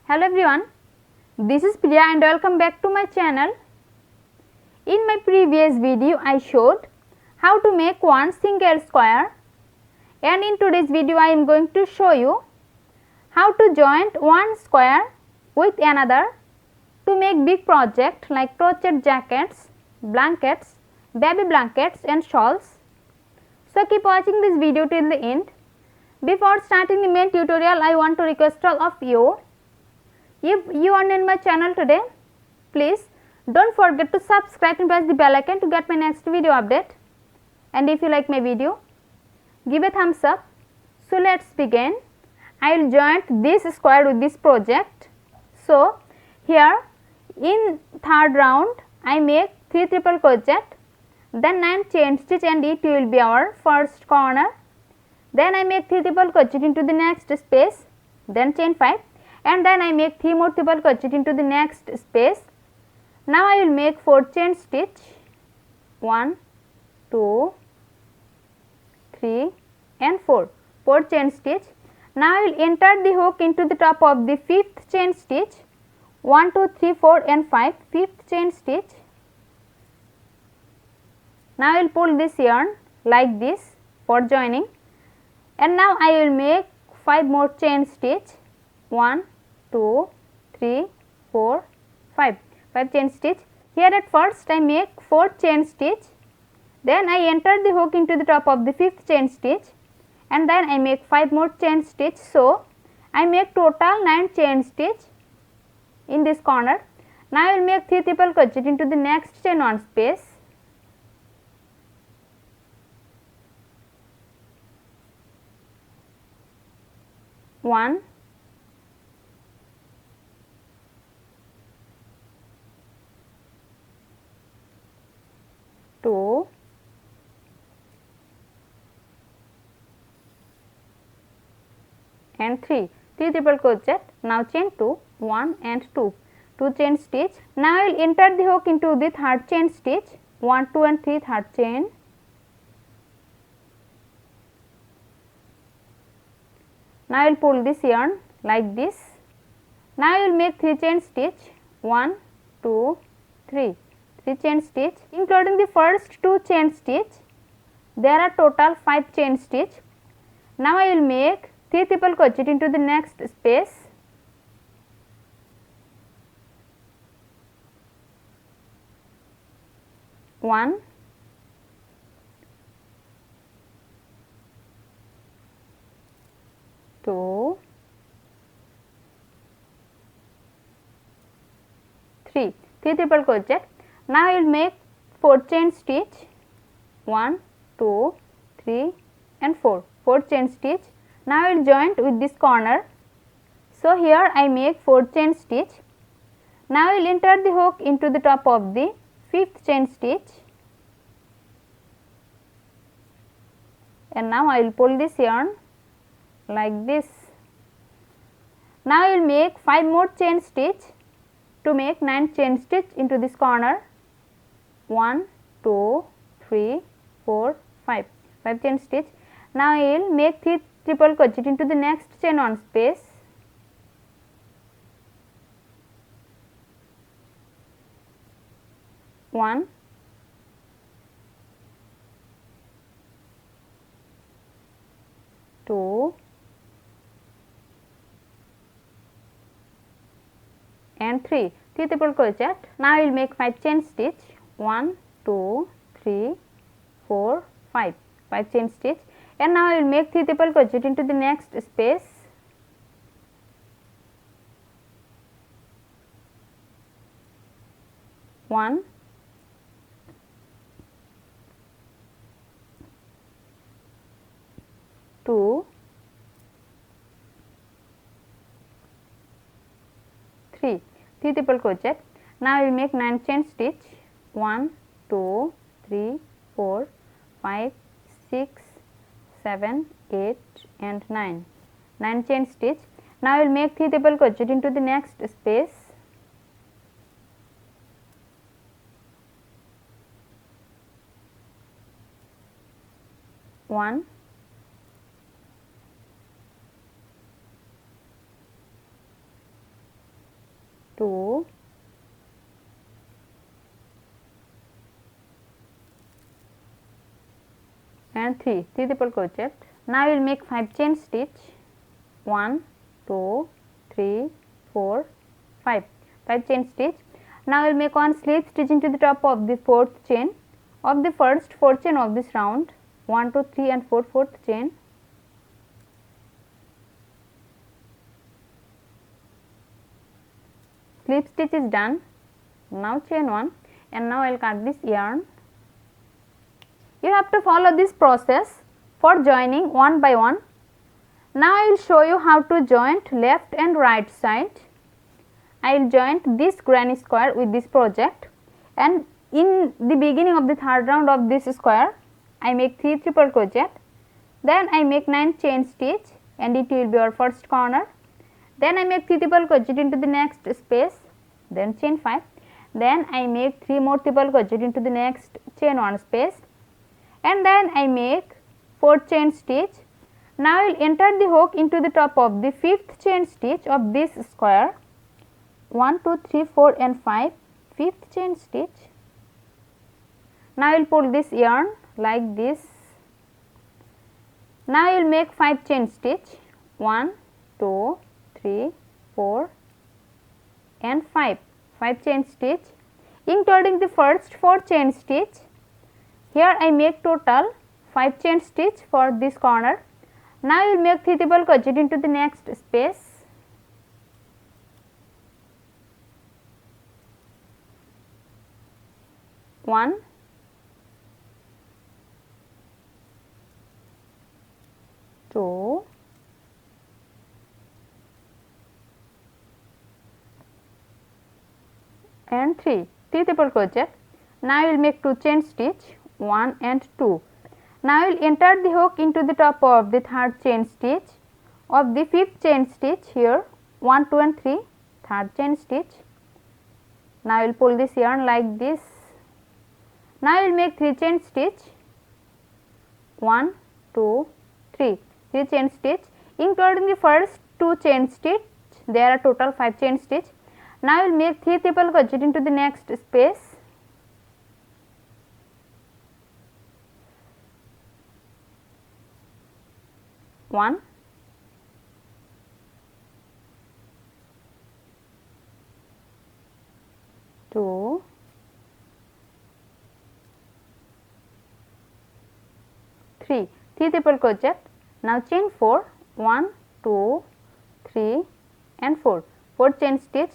Hello everyone, this is Priya and welcome back to my channel. In my previous video I showed how to make one single square, and in today's video I am going to show you how to join one square with another to make big project like crochet jackets, blankets, baby blankets and shawls. So keep watching this video till the end. Before starting the main tutorial, I want to request all of you, if you are new in my channel today, please don't forget to subscribe and press the bell icon to get my next video update. And if you like my video, give a thumbs up. So let's begin. I will join this square with this project. So here in third round I make 3 triple crochet, then 9 chain stitch, and it will be our first corner. Then I make 3 triple crochet into the next space, then chain 5, and then I make 3 more triple crochet into the next space. Now I will make 4 chain stitch, 1, 2, 3 and 4 chain stitch. Now I will enter the hook into the top of the 5th chain stitch, 1, 2, 3, 4 and 5, 5th chain stitch. Now I will pull this yarn like this for joining, and now I will make 5 more chain stitch, 1, 2, 3, 4, 5 chain stitch. Here at first I make 4 chain stitch, then I enter the hook into the top of the 5th chain stitch, and then I make 5 more chain stitch. So I make total 9 chain stitch in this corner. Now I will make 3 triple crochet into the next chain 1 space, 1, 2, and 3 triple crochet. Now chain 2, 1 and 2 chain stitch. Now I will enter the hook into the 3rd chain stitch, 1, 2 and 3 3rd chain. Now I will pull this yarn like this. Now I will make 3 chain stitch, 1, 2, 3 chain stitch, including the first 2 chain stitch. There are total 5 chain stitch. Now I will make 3 triple crochet into the next space, 1, 2, 3 triple crochet. Now I will make 4 chain stitch, 1, 2, 3 and 4 chain stitch. Now I will join with this corner. So here I make 4 chain stitch. Now I will enter the hook into the top of the 5th chain stitch, and now I will pull this yarn like this. Now I will make 5 more chain stitch to make 9 chain stitch into this corner, 1, 2, 3, 4, 5 chain stitch. Now I will make 3 triple crochet into the next chain 1 space, 1, 2 and 3 triple crochet. Now I will make 5 chain stitch, 1, 2, 3, 4, 5 chain stitch, and now I will make 3 triple crochet into the next space, 1, 2, 3 triple crochet. Now I will make 9 chain stitch, 1, 2, 3, 4, 5, 6, 7, 8 and 9 chain stitch. Now I will make 3 triple crochet into the next space, 1, 2, 2 and 3 triple crochet. Now we will make 5 chain stitch, 1 2 3 4 5 chain stitch. Now we will make one slip stitch into the top of the 4th chain of the first 4 chain of this round, 1 2 3 and 4 4th chain. Slip stitch is done. Now chain 1 and now I will cut this yarn. You have to follow this process for joining one by one. Now I will show you how to joint left and right side. I will joint this granny square with this project, and in the beginning of the third round of this square I make 3 triple crochet, then I make 9 chain stitch and it will be our first corner. Then I make 3 triple crochet into the next space, then chain 5, then I make 3 more triple crochet into the next chain 1 space, and then I make 4 chain stitch. Now I will enter the hook into the top of the 5th chain stitch of this square, 1 2 3 4 and 5, 5th chain stitch. Now I will pull this yarn like this. Now I will make 5 chain stitch, 1 2 3 4 and 5 chain stitch, including the first 4 chain stitch. Here I make total 5 chain stitch for this corner. Now I will make 3 triple crochet into the next space, 1 2 and 3 triple crochet. Now I will make 2 chain stitch, 1 and 2. Now I will enter the hook into the top of the 3rd chain stitch of the 5th chain stitch here, 1 2 and 3, 3rd chain stitch. Now I will pull this yarn like this. Now I will make 3 chain stitch, 1 2 3 chain stitch, including the first 2 chain stitch. There are total 5 chain stitch. Now I will make 3 triple crochet into the next space, 1 2 3 triple crochet. Now chain 4, 1 2 3 and 4 chain stitch.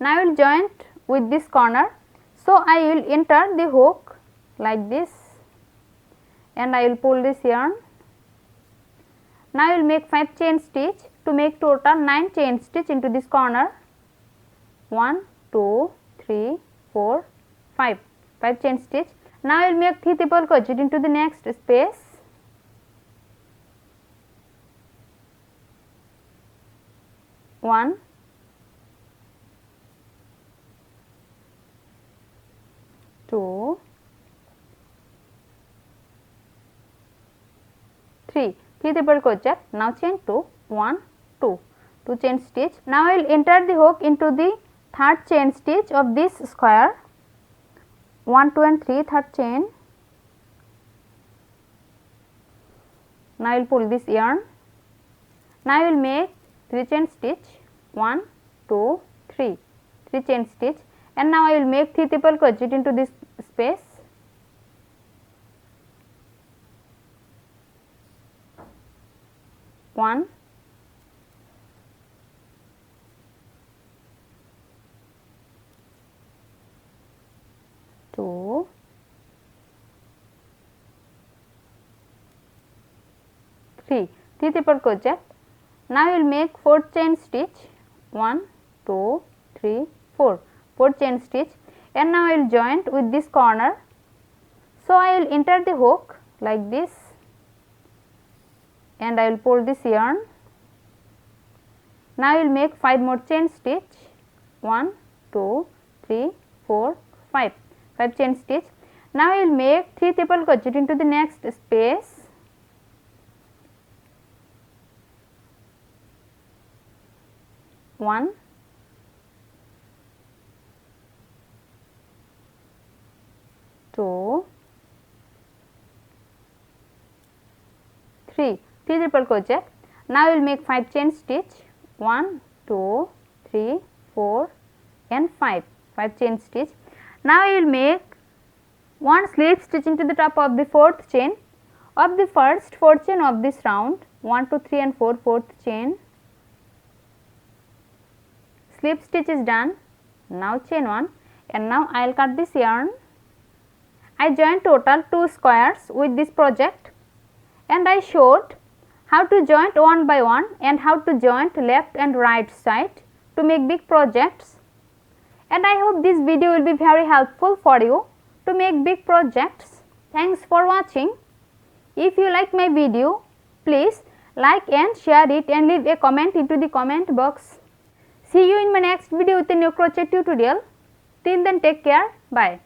Now I will joint with this corner. So I will enter the hook like this and I will pull this yarn. Now I will make 5 chain stitch to make total 9 chain stitch into this corner, 1 2 3 4 5 chain stitch. Now I will make 3 triple crochet into the next space, 1 2 3 triple crochet. Now chain 2, 1 2 chain stitch. Now I will enter the hook into the 3rd chain stitch of this square, 1 2 and 3 3rd chain. Now I will pull this yarn. Now I will make 3 chain stitch, 1 2 3 chain stitch, and now I will make 3 triple crochet into this space, 1 2 3 triple crochet. Now I will make 4 chain stitch, 1 2 3 4 chain stitch, and now I will joint with this corner. So I will enter the hook like this and I will pull this yarn. Now I will make 5 more chain stitch, 1 2 3 4 5 chain stitch. Now I will make 3 triple crochet into the next space, 1 2, 3 triple crochet. Now we will make 5 chain stitch, 1, 2, 3, 4 and 5 chain stitch. Now we will make one slip stitch into the top of the 4th chain of the first 4 chain of this round, 1, 2, 3 and 4, 4th chain. Slip stitch is done. Now chain 1 and now I will cut this yarn. I joined total 2 squares with this project and I showed how to joint one by one and how to joint left and right side to make big projects, and I hope this video will be very helpful for you to make big projects. Thanks for watching. If you like my video, please like and share it and leave a comment into the comment box. See you in my next video with a new crochet tutorial. Till then, take care. Bye.